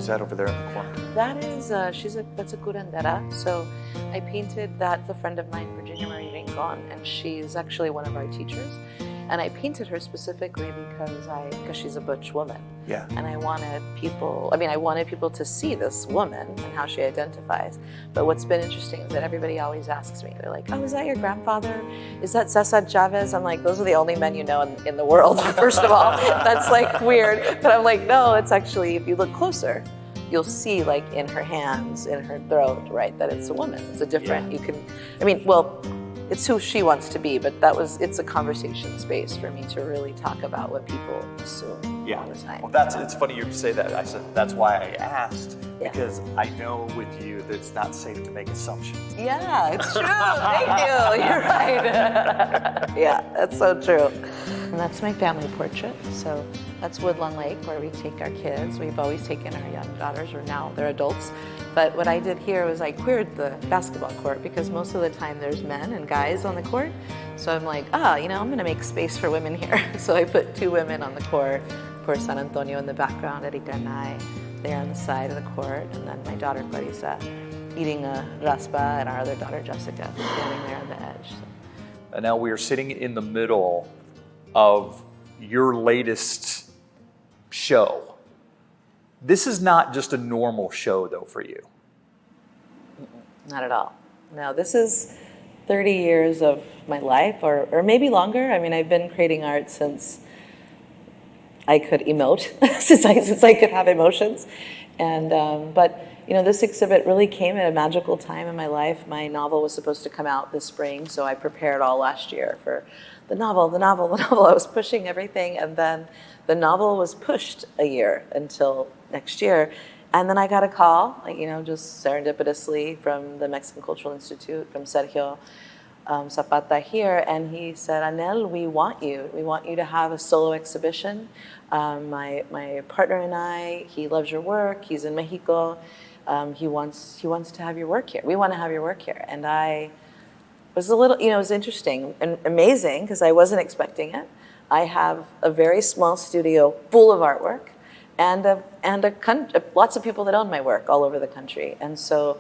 Who's that over there in the corner? That is, that's a curandera. So I painted that with a friend of mine, Virginia Marie Rincon, and she's actually one of our teachers. And I painted her specifically because she's a butch woman. Yeah. And I wanted people to see this woman and how she identifies. But what's been interesting is that everybody always asks me, they're like, oh, is that your grandfather? Is that Cesar Chavez? I'm like, those are the only men you know in the world, first of all. That's like weird. But I'm like, no, it's actually, if you look closer, you'll see like in her hands, in her throat, right, that it's a woman. It's a different, it's who she wants to be, but it's a conversation space for me to really talk about what people assume all the time. Well, it's funny you say that. I said, that's why I asked, because I know with you that it's not safe to make assumptions. Yeah, it's true. Thank you. You're right. Yeah, that's so true. And that's my family portrait. So that's Woodlawn Lake, where we take our kids. We've always taken our young daughters, or now they're adults. But what I did here was I queered the basketball court because most of the time there's men and guys on the court. So I'm like, I'm gonna make space for women here. So I put 2 women on the court, of course San Antonio in the background, Erika and I there on the side of the court, and then my daughter Clarissa eating a raspa, and our other daughter Jessica standing there on the edge. So. And now we are sitting in the middle of your latest show. This is not just a normal show, though, for you. Not at all. No, this is 30 years of my life, or maybe longer. I mean, I've been creating art since I could emote, since I could have emotions. And but this exhibit really came at a magical time in my life. My novel was supposed to come out this spring, so I prepared all last year for the novel. I was pushing everything, and then the novel was pushed a year until next year. And then I got a call, just serendipitously from the Mexican Cultural Institute, from Sergio Zapata here, and he said, Anel, we want you to have a solo exhibition. My partner and I, he loves your work, he's in Mexico, he wants to have your work here. We want to have your work here. And I was a little, it was interesting and amazing because I wasn't expecting it. I have a very small studio full of artwork, and lots of people that own my work all over the country. And so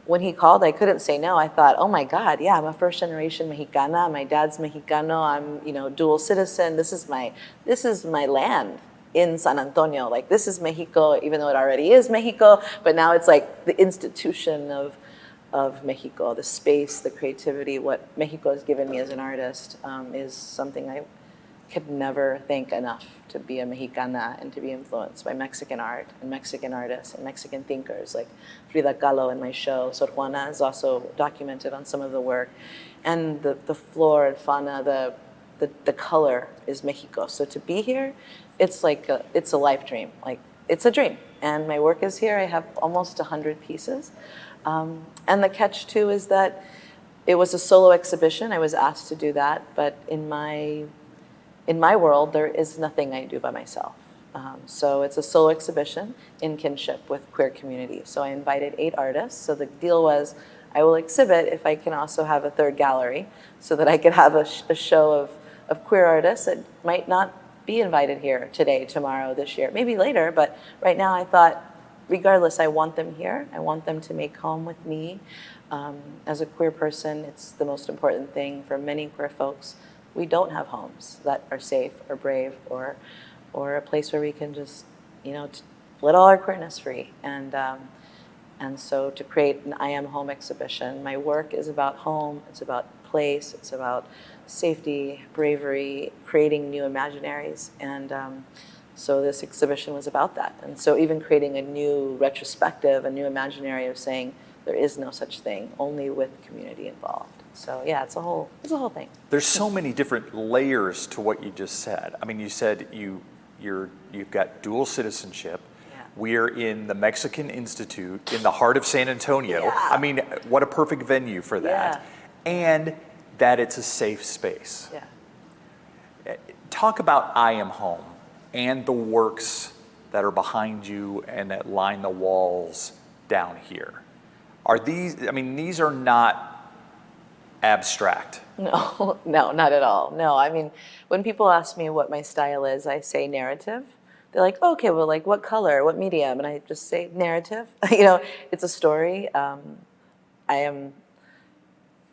when he called, I couldn't say no. I thought, oh my God, yeah, I'm a first generation Mexicana. My dad's Mexicano. I'm, dual citizen. This is my land in San Antonio. Like, this is Mexico, even though it already is Mexico. But now it's like the institution of Mexico, the space, the creativity. What Mexico has given me as an artist is something I could never thank enough, to be a Mexicana and to be influenced by Mexican art and Mexican artists and Mexican thinkers like Frida Kahlo in my show. Sor Juana is also documented on some of the work. And the flora and fauna, the color is Mexico. So to be here, it's like it's a life dream. Like, it's a dream. And my work is here. I have almost 100 pieces. And the catch too is that it was a solo exhibition. I was asked to do that, but in my world, there is nothing I do by myself. So it's a solo exhibition in kinship with queer community. So I invited 8 artists. So the deal was, I will exhibit if I can also have a third gallery, so that I could have a show of queer artists that might not be invited here today, tomorrow, this year, maybe later. But right now I thought, regardless, I want them here. I want them to make home with me. As a queer person, it's the most important thing for many queer folks. We don't have homes that are safe or brave or a place where we can just, let all our queerness free. And so to create an I Am Home exhibition, my work is about home, it's about place, it's about safety, bravery, creating new imaginaries. And so this exhibition was about that. And so even creating a new retrospective, a new imaginary of saying there is no such thing, only with community involved. So yeah, it's a whole thing. There's so many different layers to what you just said. I mean, you said you've got dual citizenship. Yeah. We're in the Mexican Institute in the heart of San Antonio. Yeah. I mean, what a perfect venue for that. Yeah. And that it's a safe space. Yeah. Talk about I Am Home and the works that are behind you and that line the walls down here. These are not abstract. No, not at all. No, I mean, when people ask me what my style is, I say narrative. they're like, oh, okay, well, like what color, what medium? And I just say narrative. You know, it's a story. I am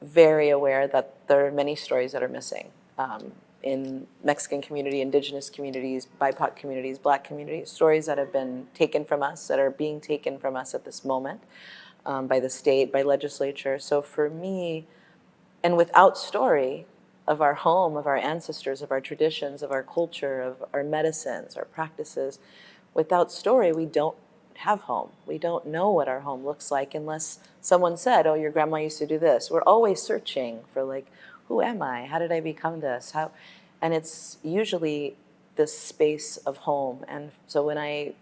very aware that there are many stories that are missing in Mexican community, indigenous communities, BIPOC communities, Black communities, stories that have been taken from us, that are being taken from us at this moment by the state, by legislature. So for me, and without story of our home, of our ancestors, of our traditions, of our culture, of our medicines, our practices, without story, we don't have home. We don't know what our home looks like unless someone said, oh, your grandma used to do this. We're always searching for like, who am I? How did I become this? How? And it's usually this space of home. And so when I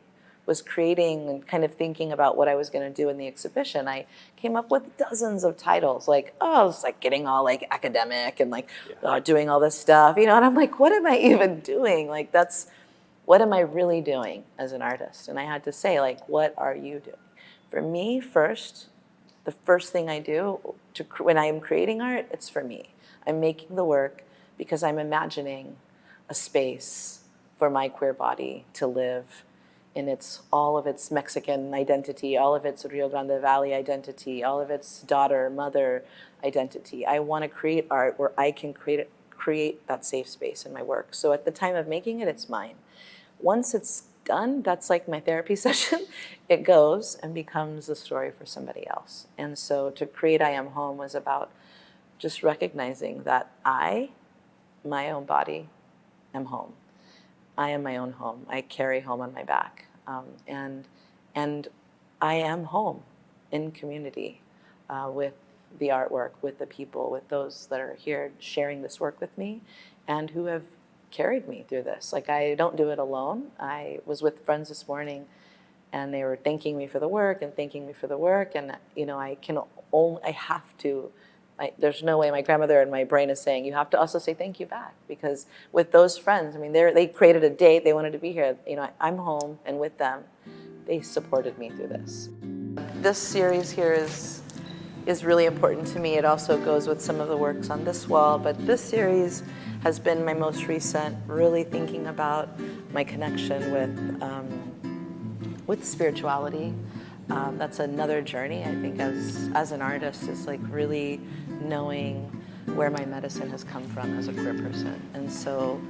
was creating and kind of thinking about what I was going to do in the exhibition, I came up with dozens of titles, like, oh, it's like getting all like academic and like doing all this stuff, you know, and I'm like, what am I even doing? Like, what am I really doing as an artist? And I had to say, like, what are you doing? For me, the first thing I do when I am creating art, it's for me. I'm making the work because I'm imagining a space for my queer body to live in all of its Mexican identity, all of its Rio Grande Valley identity, all of its daughter, mother identity. I want to create art where I can create that safe space in my work. So at the time of making it, it's mine. Once it's done, that's like my therapy session. It goes and becomes a story for somebody else. And so to create I Am Home was about just recognizing that my own body, am home. I am my own home. I carry home on my back. And I am home in community with the artwork, with the people, with those that are here sharing this work with me and who have carried me through this. Like, I don't do it alone. I was with friends this morning and they were thanking me for the work and thanking me for the work. And, you know, I have to, there's no way. My grandmother in my brain is saying, you have to also say thank you back, because with those friends, I mean, they created a date, they wanted to be here. You know, I'm home, and with them, they supported me through this. This series here is really important to me. It also goes with some of the works on this wall, but this series has been my most recent, really thinking about my connection with spirituality. That's another journey, I think, as an artist, is like really knowing where my medicine has come from as a queer person. And so,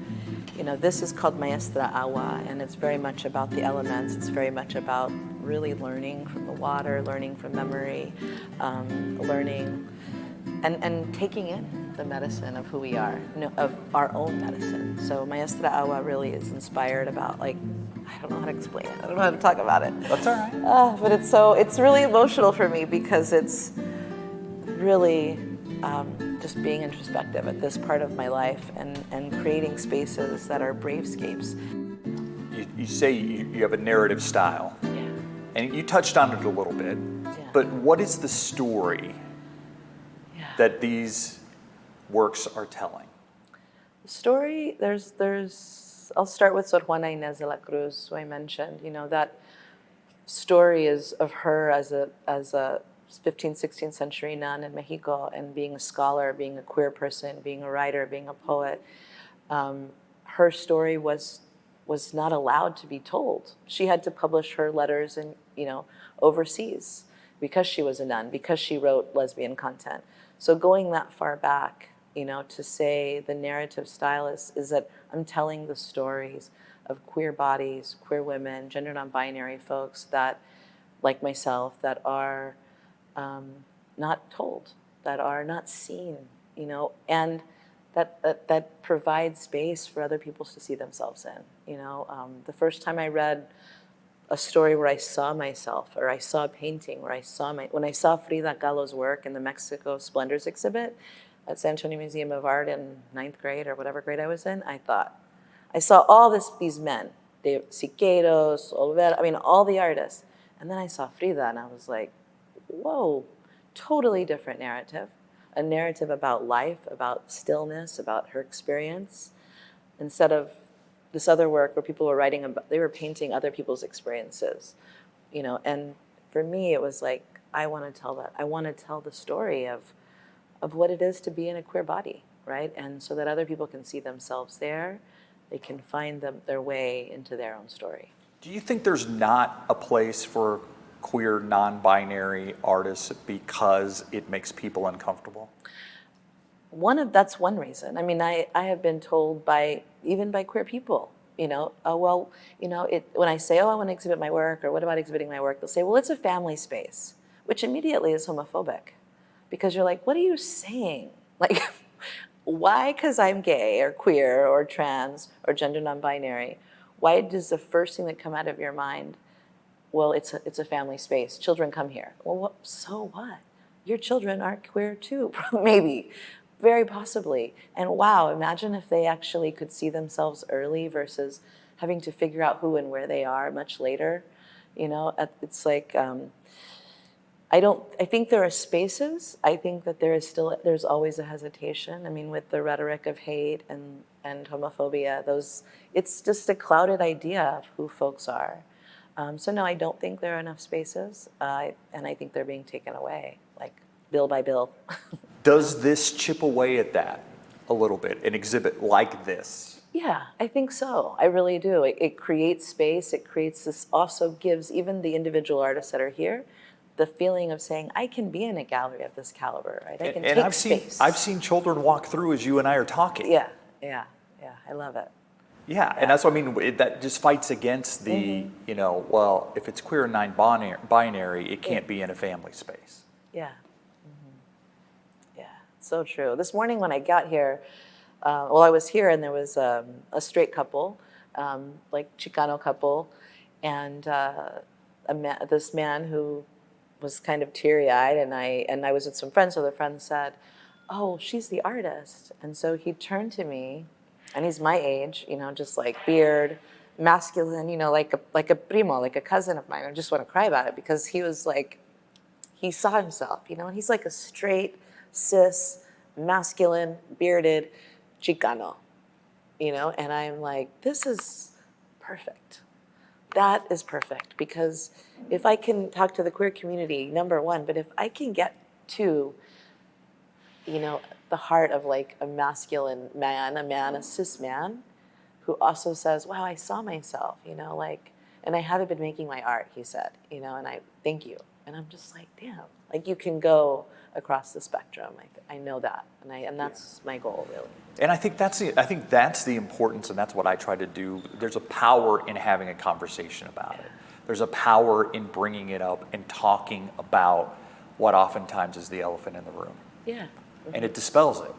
you know, this is called Maestra Agua, and it's very much about the elements. It's very much about really learning from the water, learning from memory, learning and taking in the medicine of who we are, of our own medicine. So Maestra Agua really is inspired about, like, I don't know how to explain it. I don't know how to talk about it. That's all right. But it's really emotional for me, because it's really just being introspective at this part of my life and creating spaces that are bravescapes. You say you have a narrative style. Yeah. And you touched on it a little bit. Yeah. But what is the story that these works are telling? The story, I'll start with Sor Juana Inés de la Cruz, who I mentioned. You know, that story is of her as a 15th, 16th century nun in Mexico, and being a scholar, being a queer person, being a writer, being a poet. Her story was not allowed to be told. She had to publish her letters in, overseas, because she was a nun, because she wrote lesbian content. So going that far back, to say the narrative style is that I'm telling the stories of queer bodies, queer women, gender non-binary folks that, like myself, that are not told, that are not seen, and that provide space for other people to see themselves in. The first time I read a story where I saw myself, or I saw a painting where when I saw Frida Kahlo's work in the Mexico Splendors exhibit at San Antonio Museum of Art in 9th grade or whatever grade I was in, I saw all these men, Siqueiros, Olvera, all the artists. And then I saw Frida and I was like, whoa, totally different narrative. A narrative about life, about stillness, about her experience, instead of this other work where people were they were painting other people's experiences, and for me it was like, I want to tell that. I want to tell the story of what it is to be in a queer body, right? And so that other people can see themselves there, they can find their way into their own story. Do you think there's not a place for queer, non-binary artists because it makes people uncomfortable? That's one reason. I mean, I have been told even by queer people, oh, well, when I say, oh, I want to exhibit my work, or what about exhibiting my work? They'll say, well, it's a family space, which immediately is homophobic, because you're like, what are you saying? Like, why, because I'm gay or queer or trans or gender non-binary, why does the first thing that come out of your mind, well, it's a family space, children come here. Well, so what? Your children are queer too, maybe. Very possibly. And wow, imagine if they actually could see themselves early versus having to figure out who and where they are much later. It's like, I think there are spaces. I think that there's always a hesitation. I mean, with the rhetoric of hate and homophobia, it's just a clouded idea of who folks are. So no, I don't think there are enough spaces. And I think they're being taken away, like bill by bill. Does this chip away at that a little bit, an exhibit like this? Yeah, I think so. I really do. It creates space. It creates this, also gives even the individual artists that are here the feeling of saying, I can be in a gallery of this caliber, right? I can take space. I've seen children walk through as you and I are talking. Yeah. I love it. Yeah, and that's what I mean. That just fights against the, well, if it's queer and non-binary, it can't be in a family space. Yeah. Yeah, so true. This morning when I got here, I was here and there was a straight couple, like Chicano couple, and this man who was kind of teary-eyed, and I was with some friends, so the friend said, oh, she's the artist. And so he turned to me, and he's my age, just like beard, masculine, like a primo, like a cousin of mine. I just want to cry about it because he was like, he saw himself, and he's like a straight, cis, masculine, bearded Chicano, and I'm like, this is perfect. That is perfect, because if I can talk to the queer community, number one, but if I can get to, the heart of like a masculine man, a cis man, who also says, wow, I saw myself, and I haven't been making my art, he said, and I thank you. And I'm just like, damn, like you can go across the spectrum. I know that, and that's my goal, really. And I think that's the importance, and that's what I try to do. There's a power in having a conversation about it. There's a power in bringing it up and talking about what oftentimes is the elephant in the room. Yeah. And it dispels it,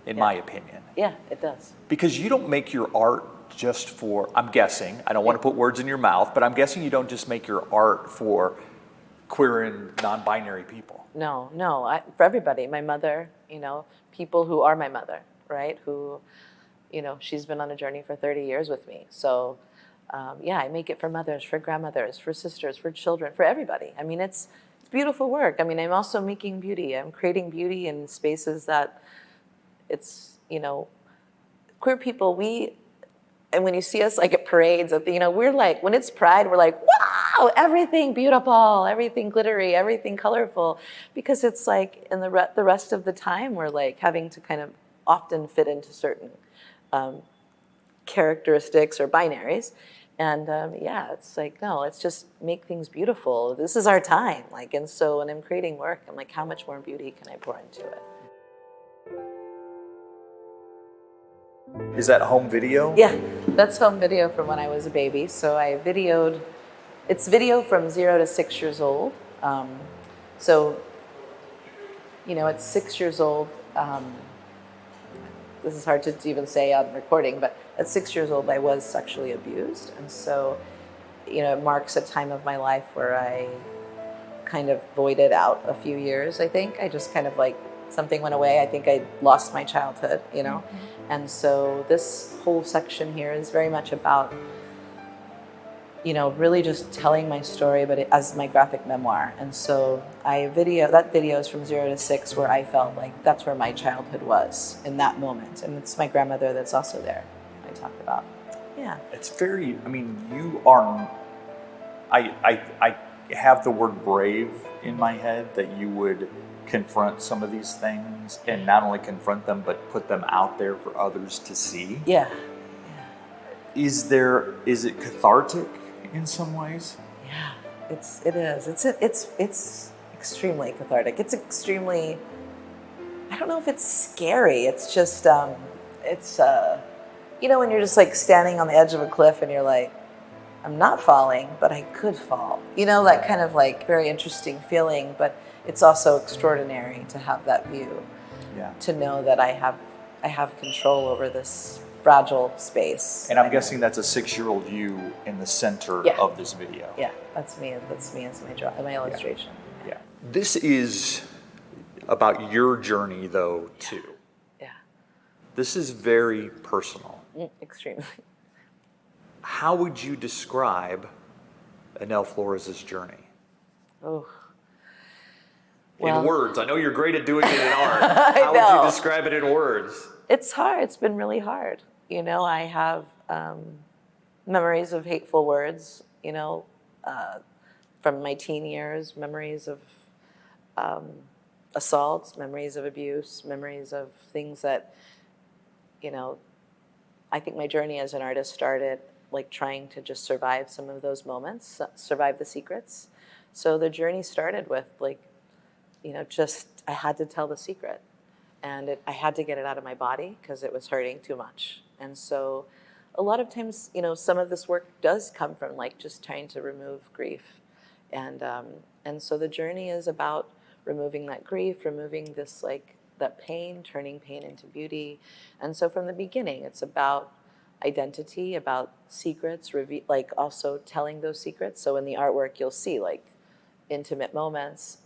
in my opinion. Yeah, it does. Because you don't make your art just for, I'm guessing, I don't want to put words in your mouth, but I'm guessing you don't just make your art for queer and non-binary people. No, for everybody. My mother, people who are my mother, right? Who, she's been on a journey for 30 years with me. So, I make it for mothers, for grandmothers, for sisters, for children, for everybody. I mean, it's beautiful work. I mean, I'm also making beauty. I'm creating beauty in spaces that it's, queer people, and when you see us like at parades, we're like, when it's Pride, we're like, wow, everything beautiful, everything glittery, everything colorful, because it's like in the rest of the time, we're like having to kind of often fit into certain characteristics or binaries. And it's like, no, let's just make things beautiful. This is our time. And so when I'm creating work, I'm like, how much more beauty can I pour into it? Is that home video? Yeah, that's home video from when I was a baby. So it's video from 0 to 6 years old. At 6 years old, this is hard to even say on recording, but at 6 years old, I was sexually abused. And so, it marks a time of my life where I kind of voided out a few years, I think. I just kind of something went away. I think I lost my childhood, Mm-hmm. And so this whole section here is very much about, really just telling my story, but as my graphic memoir. And so that video is from 0 to 6, where I felt like that's where my childhood was in that moment. And it's my grandmother that's also there, I talked about. Yeah. It's very, you are, I have the word brave in my head, that you would confront some of these things, and not only confront them, but put them out there for others to see. Yeah. is it cathartic in some ways? Yeah, it is. It's extremely cathartic. It's extremely, I don't know if it's scary. It's just it's when you're just like standing on the edge of a cliff and you're like, I'm not falling, but I could fall. That kind of like very interesting feeling, but it's also extraordinary to have that view. Yeah. To know that I have control over this fragile space. And I'm guessing that's a 6-year-old you in the center of this video. Yeah, that's me. That's me as my illustration. Yeah. This is about your journey, though, too. Yeah. This is very personal. Extremely. How would you describe Anel Flores' journey? Oh. In words. I know you're great at doing it in art. How would you describe it in words? It's hard. It's been really hard. I have memories of hateful words, from my teen years, memories of assaults, memories of abuse, memories of things that, I think my journey as an artist started like trying to just survive some of those moments, survive the secrets. So the journey started with like, I had to tell the secret, and I had to get it out of my body because it was hurting too much. And so a lot of times, some of this work does come from like just trying to remove grief. And so the journey is about removing that grief, removing this like that pain, turning pain into beauty. And so from the beginning, it's about identity, about secrets, like also telling those secrets. So in the artwork, you'll see like intimate moments.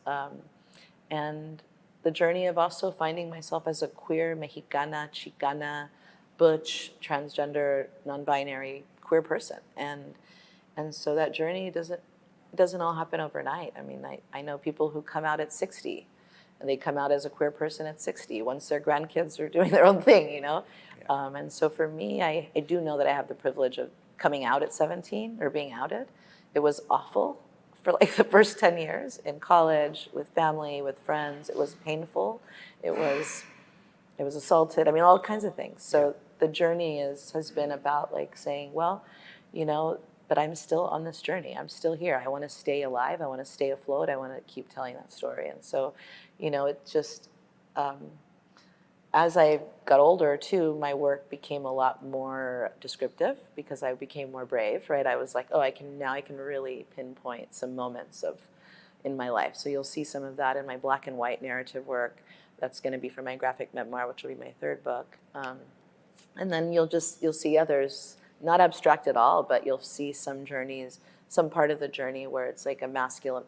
And the journey of also finding myself as a queer, Mexicana, Chicana, butch, transgender, non-binary queer person. And so that journey doesn't all happen overnight. I mean, I know people who come out at 60, and they come out as a queer person at 60, once their grandkids are doing their own thing, Yeah. And so for me, I do know that I have the privilege of coming out at 17 or being outed. It was awful for like the first 10 years in college, with family, with friends. It was painful. It was assaulted. I mean, all kinds of things. So the journey has been about like saying, well, but I'm still on this journey. I'm still here. I want to stay alive. I want to stay afloat. I want to keep telling that story. And so, it just, as I got older too, my work became a lot more descriptive because I became more brave, right? I was like, I can really pinpoint some moments in my life. So you'll see some of that in my black and white narrative work. That's going to be for my graphic memoir, which will be my third book. And then you'll see others, not abstract at all, but you'll see some journeys, some part of the journey where it's like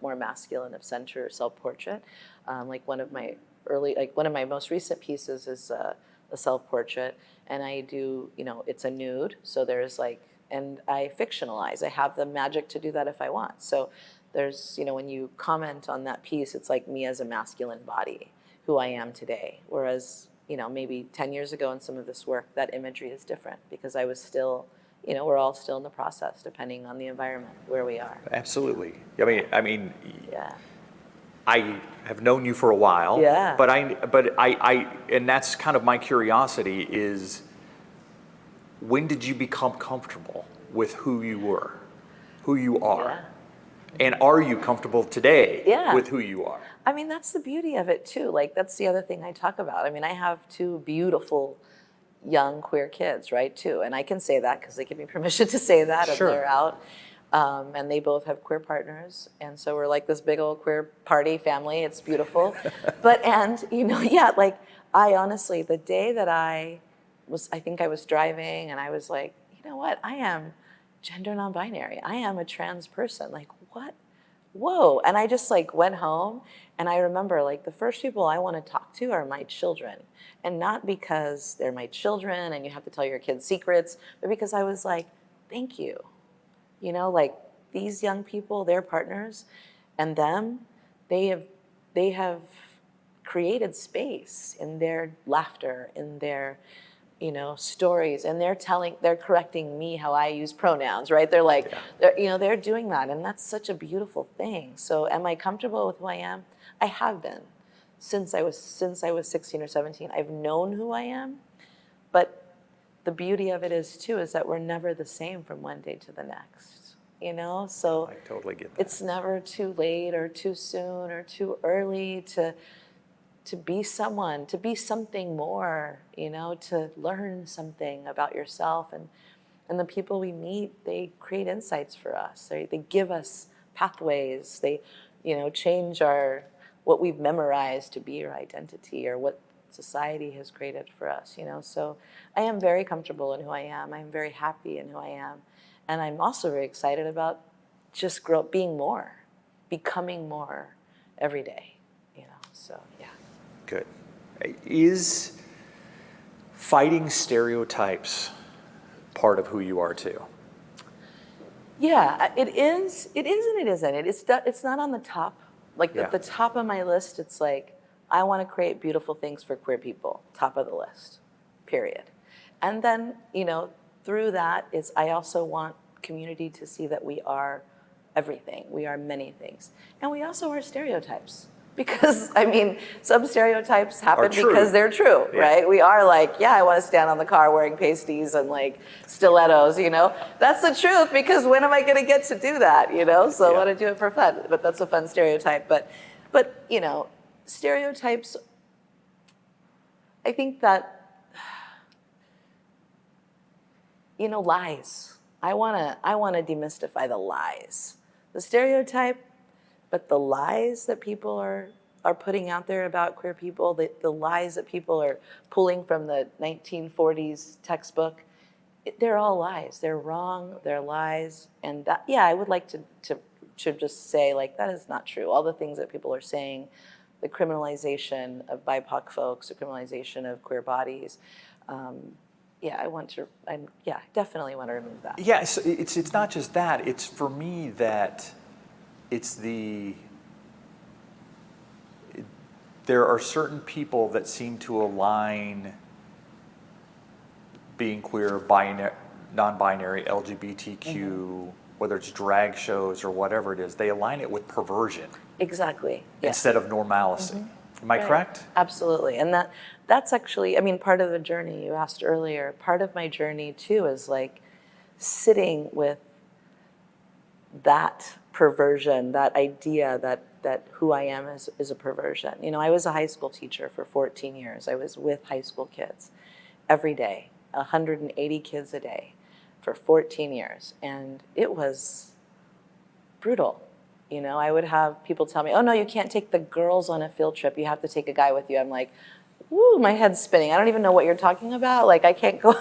more masculine of center self-portrait. Like one of my most recent pieces is a self-portrait, and I do, it's a nude, so there's like, and I fictionalize. I have the magic to do that if I want. So there's, when you comment on that piece, it's like me as a masculine body, who I am today. Whereas, maybe 10 years ago in some of this work, that imagery is different because I was still, we're all still in the process, depending on the environment where we are. Absolutely. I mean, Yeah. I have known you for a while. Yeah. But I, and that's kind of my curiosity is, when did you become comfortable with who you are? Yeah. And are you comfortable today Yeah. with who you are? I mean, that's the beauty of it too. Like, that's the other thing I talk about. I mean, I have 2 beautiful young queer kids, right, too. And I can say that because they give me permission to say that, Sure. And they're out. And they both have queer partners. And so we're like this big old queer party family. It's beautiful. Like, I honestly, the day that I think I was driving and I was like, you know what, I am gender non-binary. I am a trans person. Like, what? Whoa. And I just like went home, and I remember like the first people I want to talk to are my children. And not because they're my children and you have to tell your kids secrets, but because I was like, thank you. Like these young people, their partners, and them, they have created space in their laughter, in their, stories, and they're correcting me how I use pronouns, right? They're like, they're doing that, and that's such a beautiful thing. So am I comfortable with who I am? I have been since I was 16 or 17. I've known who I am, but the beauty of it is too, is that we're never the same from one day to the next, you know? So I totally get that. it's never too late or too soon or too early to be someone, to be something more, you know, to learn something about yourself. And the people we meet, they create insights for us. They give us pathways. They, you know, change what we've memorized to be our identity or what society has created for us, you know. So I am very comfortable in who I am. I'm very happy in who I am. And I'm also very excited about just being more, becoming more every day, you know. So, yeah. Good. Is fighting stereotypes part of who you are too? Yeah, it is. It is and it isn't. It's not on the top. Like Yeah. at the top of my list, it's like, I want to create beautiful things for queer people. Top of the list, period. And then, you know, through that, I also want community to see that we are everything. We are many things. And we also are stereotypes. Because, I mean, some stereotypes happen because they're true, Yeah. right? We are like, yeah, I want to stand on the car wearing pasties and like stilettos, you know? That's the truth, because when am I going to get to do that, you know? So I want to do it for fun, but that's a fun stereotype. But you know, stereotypes, I think that, you know, lies. I want to demystify the lies. The stereotype, but the lies that people are putting out there about queer people, the lies that people are pulling from the 1940s textbook, they're all lies. They're wrong, they're lies. And that, yeah, I would like to just say, like, that is not true. All the things that people are saying, the criminalization of BIPOC folks, the criminalization of queer bodies, I definitely want to remove that. Yeah, so it's not just that. It's for me that there are certain people that seem to align being queer, non-binary, LGBTQ, whether it's drag shows or whatever it is, they align it with perversion. Exactly. Yes. Instead of normalcy. Am I correct? Absolutely. And that's actually, I mean, part of the journey you asked earlier. Part of my journey too is like sitting with that perversion, that idea that who I am is a perversion. You know, I was a high school teacher for 14 years. I was with high school kids every day, 180 kids a day for 14 years. And it was brutal. You know, I would have people tell me, oh no, you can't take the girls on a field trip. You have to take a guy with you. I'm like, woo, my head's spinning. I don't even know what you're talking about. Like, I can't go,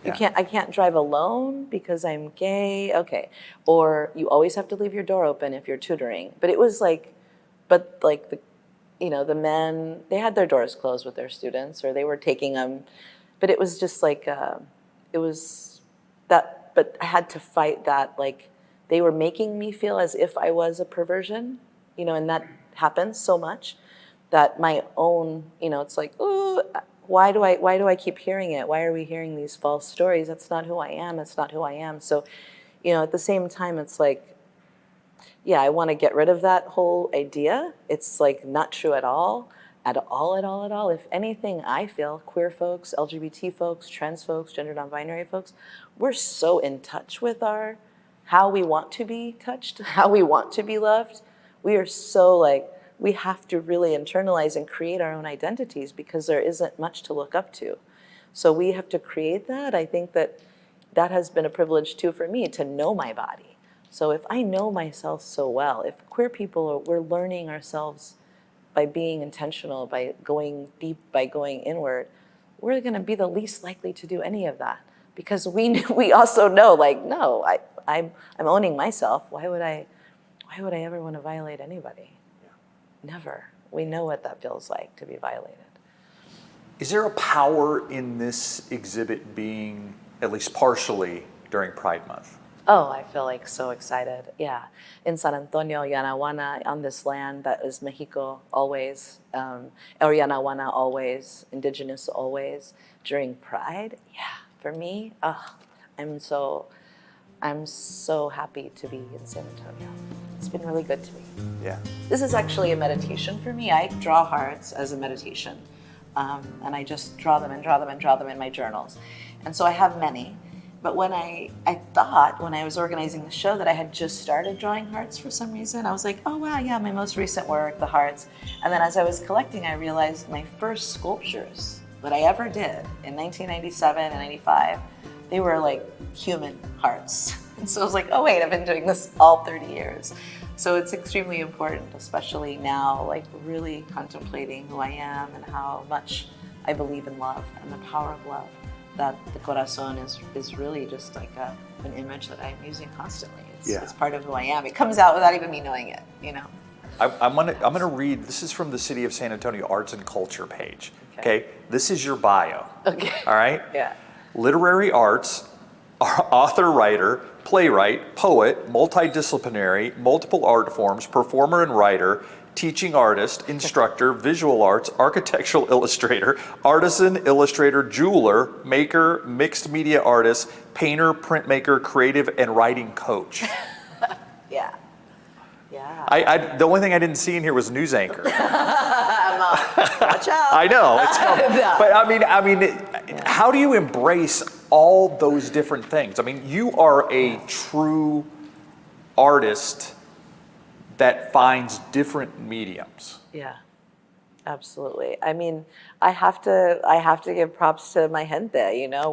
I can't drive alone because I'm gay. Okay. Or you always have to leave your door open if you're tutoring. But it was like, the men, they had their doors closed with their students, or they were taking them. But it was just like, it was that, but I had to fight that, like, they were making me feel as if I was a perversion, you know, and that happens so much that my own, you know, it's like, oh, why do I keep hearing it? Why are we hearing these false stories? That's not who I am. It's not who I am. So, you know, at the same time, it's like, yeah, I want to get rid of that whole idea. It's like not true at all. If anything, I feel queer folks, LGBT folks, trans folks, gender non-binary folks, we're so in touch with how we want to be touched, how we want to be loved. We are so like, we have to really internalize and create our own identities because there isn't much to look up to. So we have to create that. I think that has been a privilege too for me, to know my body. So if I know myself so well, if queer people we're learning ourselves by being intentional, by going deep, by going inward, we're gonna be the least likely to do any of that. Because we also know, like, no, I'm owning myself. Why would I ever want to violate anybody? Never. We know what that feels like, to be violated. Is there a power in this exhibit being, at least partially, during Pride Month? Oh, I feel like so excited. Yeah. In San Antonio, Yanaguana, on this land that is Mexico always, or Yanaguana always, indigenous always, during Pride. Yeah, for me, I'm so happy to be in San Antonio. It's been really good to me. Yeah. This is actually a meditation for me. I draw hearts as a meditation. And I just draw them and draw them and draw them in my journals. And so I have many. But when I thought, when I was organizing the show, that I had just started drawing hearts for some reason, I was like, oh wow, yeah, my most recent work, the hearts. And then as I was collecting, I realized my first sculptures that I ever did in 1997 and 95, they were like human hearts. And so I was like, oh wait, I've been doing this all 30 years. So it's extremely important, especially now, like really contemplating who I am and how much I believe in love and the power of love. That the corazón is really just like an image that I'm using constantly. It's part of who I am. It comes out without even me knowing it, you know. I'm gonna read. This is from the City of San Antonio Arts and Culture page. Okay, this is your bio. Okay. All right. Yeah. Literary arts, author, writer, playwright, poet, multidisciplinary, multiple art forms, performer and writer, teaching artist, instructor, visual arts, architectural illustrator, artisan, illustrator, jeweler, maker, mixed media artist, painter, printmaker, creative, and writing coach. Yeah. Yeah. The only thing I didn't see in here was news anchor. Watch out. I know, it's coming. Yeah. But I mean, how do you embrace all those different things? I mean, you are a true artist that finds different mediums. Yeah, absolutely. I mean, I have to give props to my gente. You know,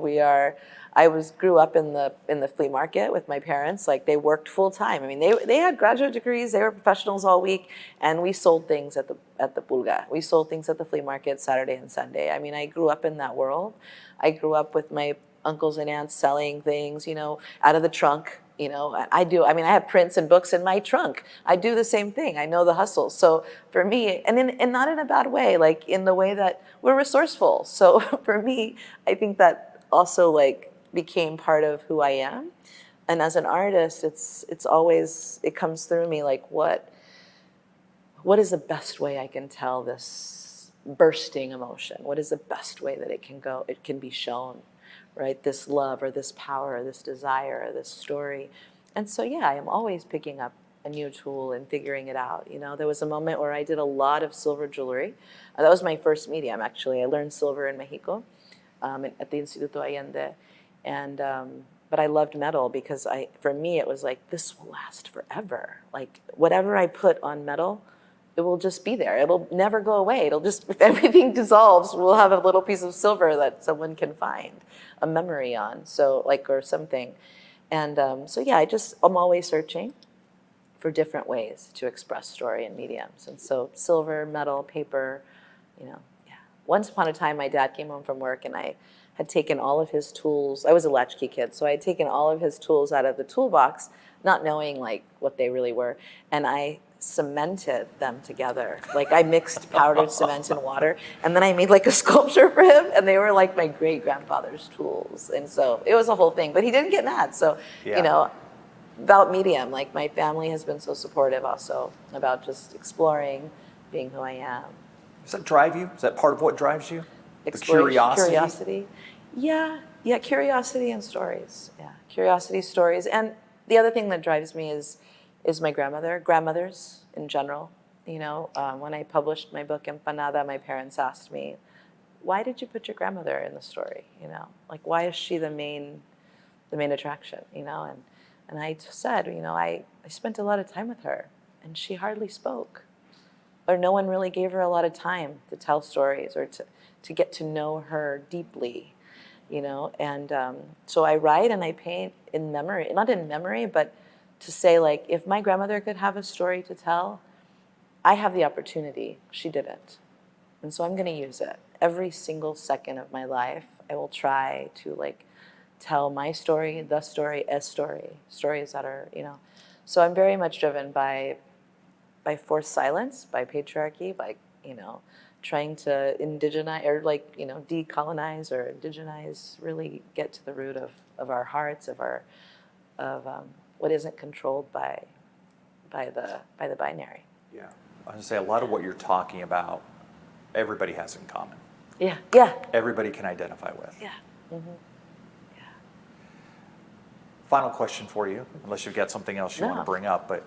grew up in the flea market with my parents. Like they worked full time. I mean, they had graduate degrees. They were professionals all week, and we sold things at the pulga. We sold things at the flea market Saturday and Sunday. I mean, I grew up in that world. I grew up with my uncles and aunts selling things, you know, out of the trunk. You know, I have prints and books in my trunk. I do the same thing. I know the hustle. So for me, and not in a bad way, like in the way that we're resourceful. So for me, I think that also like became part of who I am. And as an artist, it's always, it comes through me like what is the best way I can tell this bursting emotion? What is the best way that it can be shown? Right, this love or this power or this desire or this story. And so yeah, I am always picking up a new tool and figuring it out. You know, there was a moment where I did a lot of silver jewelry. That was my first medium, actually. I learned silver in Mexico at the Instituto Allende. And but I loved metal because for me it was like, this will last forever. Like whatever I put on metal, it will just be there. It'll never go away. It'll just, if everything dissolves, we'll have a little piece of silver that someone can find a memory on, so like, or something. And so yeah, I'm always searching for different ways to express story in mediums. And so silver, metal, paper, you know, yeah. Once upon a time, my dad came home from work and I had taken all of his tools. I was a latchkey kid, so I had taken all of his tools out of the toolbox, not knowing like what they really were. And I cemented them together. Like I mixed powdered cement and water, and then I made like a sculpture for him, and they were like my great grandfather's tools. And so it was a whole thing, but he didn't get mad. So, you know, about medium, like my family has been so supportive also about just exploring, being who I am. Does that drive you? Is that part of what drives you? The Curiosity. Yeah, curiosity and stories. Yeah, curiosity, stories. And the other thing that drives me is my grandmothers in general. You know, when I published my book Empanada, my parents asked me, why did you put your grandmother in the story? You know, like why is she the main attraction? You know, and I said, you know, I spent a lot of time with her and she hardly spoke, or no one really gave her a lot of time to tell stories or to get to know her deeply, you know. And so I write and I paint in memory, not in memory, but to say, like, if my grandmother could have a story to tell, I have the opportunity. She didn't. And so I'm going to use it. Every single second of my life, I will try to, like, tell my story, the story, a story, stories that are, you know. So I'm very much driven by forced silence, by patriarchy, by, you know, trying to indigenize, or, like, you know, decolonize or indigenize, really get to the root of our hearts, of what isn't controlled by the binary. Yeah, I was gonna say a lot of what you're talking about, everybody has in common. Yeah. Everybody can identify with. Yeah. Mm-hmm. Yeah. Final question for you, unless you've got something else you want to bring up, but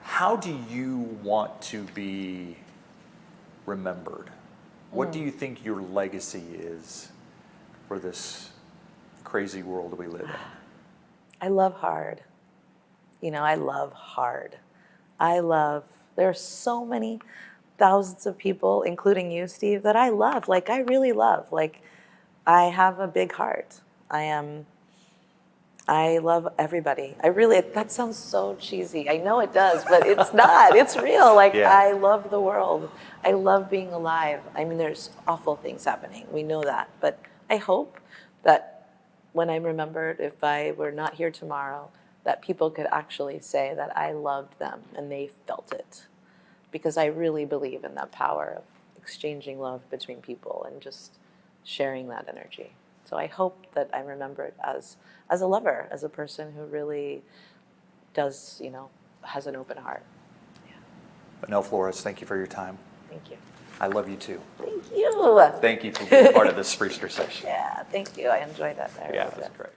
how do you want to be remembered? What do you think your legacy is for this crazy world we live in? I love hard. You know, I love hard. There are so many thousands of people, including you, Steve, that I love. Like, I really love. Like, I have a big heart. I love everybody. That sounds so cheesy. I know it does, but it's not. It's real. Like, Yeah. I love the world. I love being alive. I mean, there's awful things happening. We know that. But I hope that when I'm remembered, if I were not here tomorrow, that people could actually say that I loved them and they felt it. Because I really believe in that power of exchanging love between people and just sharing that energy. So I hope that I'm remembered as a lover, as a person who really does, has an open heart. Anel Flores, thank you for your time. Thank you. I love you too. Thank you. Thank you for being part of this Spriester session. Yeah, thank you. I enjoyed that. Yeah, that's great.